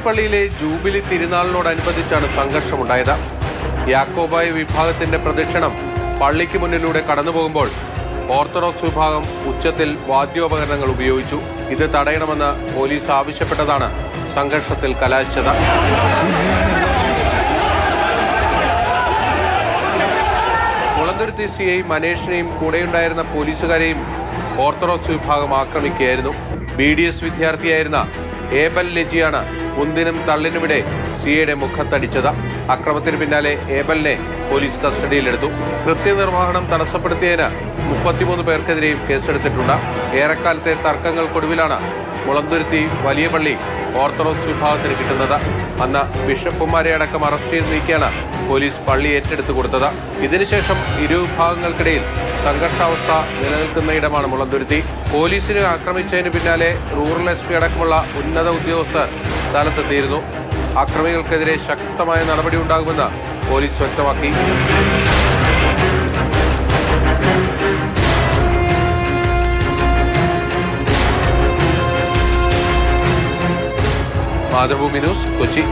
പള്ളിയിലെ ജൂബിലി തിരുനാളിനോടനുബന്ധിച്ചാണ് സംഘർഷമുണ്ടായത്. യാക്കോബായ വിഭാഗത്തിന്റെ പ്രദക്ഷിണം പള്ളിക്ക് മുന്നിലൂടെ കടന്നുപോകുമ്പോൾ ഓർത്തഡോക്സ് വിഭാഗം ഉച്ചത്തിൽ വാദ്യോപകരണങ്ങൾ ഉപയോഗിച്ചു. ഇത് തടയണമെന്ന് പോലീസ് ആവശ്യപ്പെട്ടതാണ് സംഘർഷത്തിൽ കലാശിച്ചത്. മുളന്തുരുത്തി CI മനേഷിനെയും കൂടെയുണ്ടായിരുന്ന പോലീസുകാരെയും ഓർത്തഡോക്സ് വിഭാഗം ആക്രമിക്കുകയായിരുന്നു. BDS വിദ്യാർത്ഥിയായിരുന്ന ഏബൽ ലജിയാണ് ഉന്തിനും തള്ളിനുമിടെ CIയുടെ മുഖത്തടിച്ചത്. അക്രമത്തിന് പിന്നാലെ ഏബലിനെ പോലീസ് കസ്റ്റഡിയിലെടുത്തു. കൃത്യനിർവഹണം തടസ്സപ്പെടുത്തിയതിന് 33 പേർക്കെതിരെയും കേസെടുത്തിട്ടുണ്ട്. ഏറെക്കാലത്തെ തർക്കങ്ങൾക്കൊടുവിലാണ് മുളന്തുരുത്തി വലിയ പള്ളി ഓർത്തഡോക്സ് വിഭാഗത്തിന് കിട്ടുന്നത്. അന്ന് ബിഷപ്പുമാരെ അടക്കം അറസ്റ്റ് ചെയ്ത് നീക്കിയാണ് പോലീസ് പള്ളി ഏറ്റെടുത്തു കൊടുത്തത്. ഇതിനുശേഷം ഇരു വിഭാഗങ്ങൾക്കിടയിൽ സംഘർഷാവസ്ഥ നിലനിൽക്കുന്ന ഇടമാണ് മുളന്തുരുത്തി. പോലീസിനെ ആക്രമിച്ചതിന് പിന്നാലെ റൂറൽ SP അടക്കമുള്ള ഉന്നത ഉദ്യോഗസ്ഥർ സ്ഥലത്തെത്തിയിരുന്നു. അക്രമികൾക്കെതിരെ ശക്തമായ നടപടി ഉണ്ടാകുമെന്ന് പോലീസ് വ്യക്തമാക്കി. മാതൃഭൂമി ന്യൂസ്, കൊച്ചി.